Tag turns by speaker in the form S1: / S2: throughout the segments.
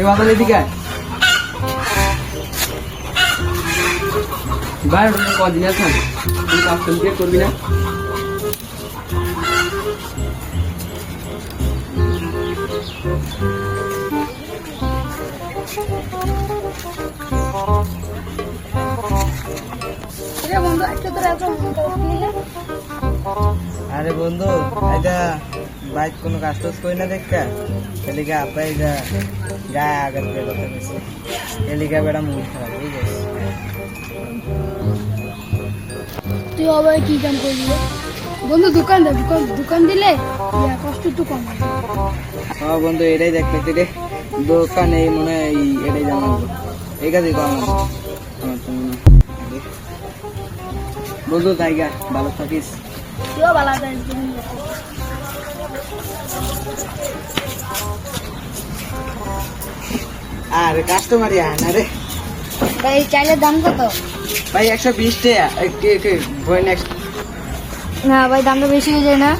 S1: বাদল এদিকে ভাই কদিন আছেন কাস্টম চেক করবি না আরে বন্ধু এটা বাইক কোনো কাজ টাজ করি না দেখা এলিকা আপনার এটা গায়ে আঘাত দিয়ে কথা বলছে এলিকা বেড়া মুখ খারাপ বুঝে
S2: তুই আবার কি কাম করবি বন্ধু? দোকান দিলে কষ্ট একটু কম হয়।
S1: হ্যাঁ বন্ধু এটাই দেখতে রে দোকান এই মনে হয় এটাই জানাবো এই কাজই কম আমার তো মনে হয় বন্ধু জায়গা ভালো থাকিস
S2: তুইও ভালো থাকিস।
S1: আর কাস্টমারই আয় না রে
S2: ভাই চাইলের দাম কত?
S1: ভাই 120 টাকা
S2: না ভাই দামটা বেশি হয়ে যায় না?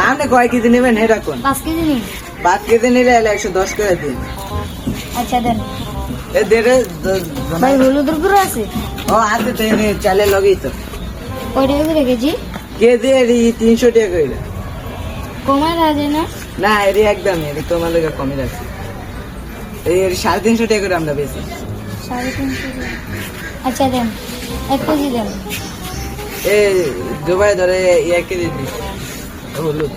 S1: আপনি কয় কেজি নেবেন হে রাখুন
S2: 5 কেজি নিন।
S1: 5 কেজি নিলে 110 করে দিন।
S2: আচ্ছা দেন।
S1: এ দেরে
S2: ভাই হলুদের গুঁড়ো আছে?
S1: ও আছে তো এনে চালে লগেই তো।
S2: কয় টাকা করে কেজি?
S1: কেজি এর 300 টাকা কইরা।
S2: কমায় রাখে না?
S1: না এর একদম এর তোমার লাগা কমই রাখছি। এর 350 টাকা করে আমরা বেচি।
S2: 350। আচ্ছা দেন 1 কেজি দেন।
S1: এ দুবাই ধরে 1 কেজি দিই। হলুদ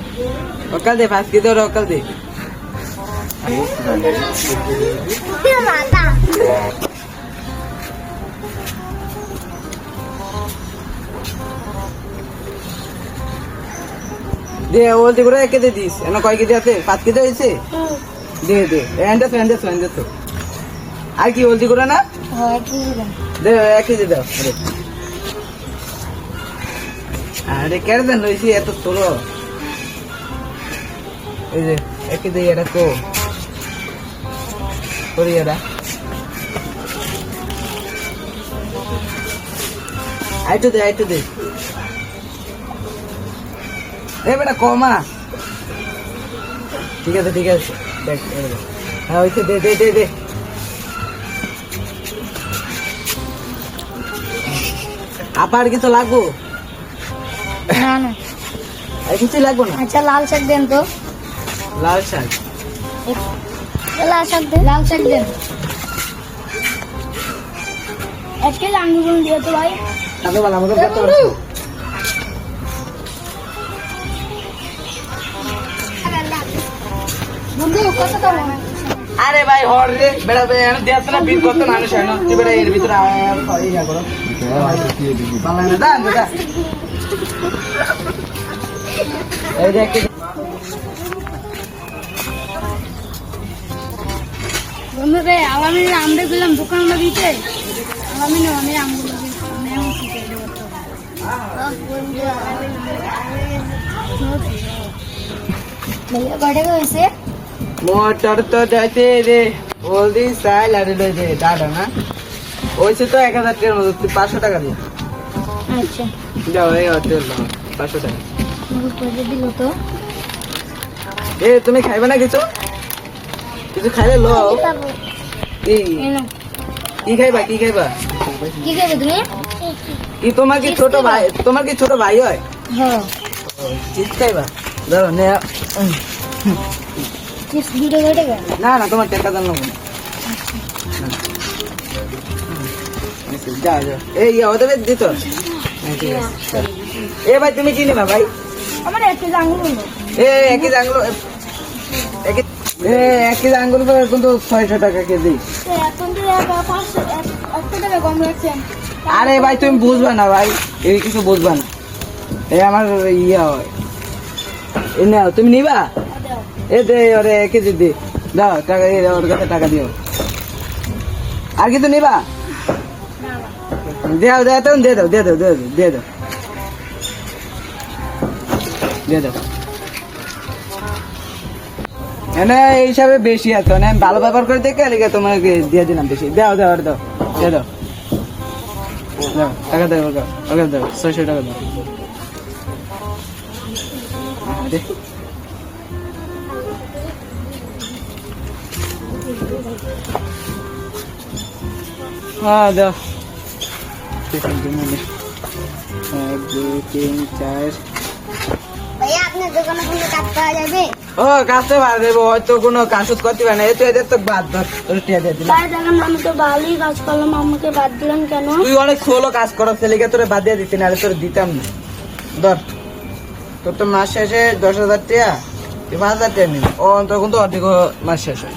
S1: ওকাল দে 5 কেজি ধরে ওকাল দে। দে ওলদি করে 1 কেজি দিস এনে কয় কেজি আছে 5 কেজি হইছে দে দে এন্ডাস আর কি ওলদি করে না
S2: হ্যাঁ 1 কেজি দেন।
S1: দে 1 কেজি দাও আরে কেন দেন লইছি এত তোলো এই যে 1 কেজি এটা কো করি এটা আইতো দে এ বেটা কমা ঠিক আছে দেখ হ্যাঁ ওইতে দে আপার কিছু লাগবো
S2: না না
S1: আর কিছু লাগবো না
S2: আচ্ছা লাল শাক দেন তো।
S1: লাল শাক
S2: লাল শাক দেন 1 কেজি আঙ্গুর দিয়ে তো ভাই
S1: তাহলে ভালো আমাদের কত আছে
S2: বন্ধু কত দাম?
S1: আরে ভাই হর রে বেড়া এনে দেছ না বিল করতে মানুষ হয় না তুই বেড়া এর ভিতরে আর ইয়া করো ভালো না দা এই দেখ
S2: বন্ধু রে আমি আমরে গেলাম দোকান দিতে আমি আমগুলো ভাইয়া কয়টা হয়েছে?
S1: মোটর তো যাইতে রে হলদি স্টাইল আর লই দে দাদা না ওইছে তো 1000 টাকার মতো 500 টাকা দিয়ে
S2: আচ্ছা
S1: যাও এই হোটেল 500 টাকা
S2: কয়টা দিল তো?
S1: এ তুমি খাইবা না কিছু খাইলে লো কি খাইবা
S2: কি খাবে তুমি?
S1: কি তোমার কি ছোট ভাই হয়
S2: হ্যাঁ
S1: চিপস খাইবা ধরো নে
S2: চিপস 2 টাকা?
S1: না তোমার টাকা দাম নেবো যা এই ওদের দিত এ ভাই তুমি কি নেবা ভাই?
S2: আমার 1 কেজি আঙ্গুর হলো।
S1: এক কেজি আঙ্গুর করে কিন্তু 600 টাকা কেজি।
S2: এখন তো 1 টাকা কম রাখছেন।
S1: আরে ভাই তুমি বুঝবা না ভাই এই কিছু বুঝবা না এই আমার ইয়া হয় এ নাও তুমি নিবা এ দে ওরে 1 কেজি দে দাও টাকা ওর কাছে টাকা দিও আর কিছু নিবা দিয়ে দাও এনে এই হিসাবে বেশি আছে আমি ভালো ব্যবহার করে দেখে তোমাকে দিয়ে দিলাম বেশি দাও দিয়ে দাও দাও, টাকা দাও, ওকে দাও, 600 টাকা দাও। দে। হ্যাঁ দাও। 1 2 3 4।
S2: ভাইয়া আপনার দোকানে কোনো কাজ পাওয়া যাবে?
S1: ও কাজতে পারবে, হয়তো কোনো কাজ করতে পারে না, এই তো এদের তো বাদ ধর, তোর টিয়া দিয়ে দিলাম।
S2: ভাই দেখেন আমি তো ভালোই কাজ করলাম, আমাকে বাদ দিলেন কেন?
S1: তুই অনেক ষোলো কাজ করো, ছেলেকে তোরে বাদ দিয়ে দিতি না, তোর দিতাম না। ধর, তোর তো মাস শেষে 10,000 টাকা, তুই 5,000 টাকা নিবি, ও তখন তো অর্ধেক মাস শেষ হয়।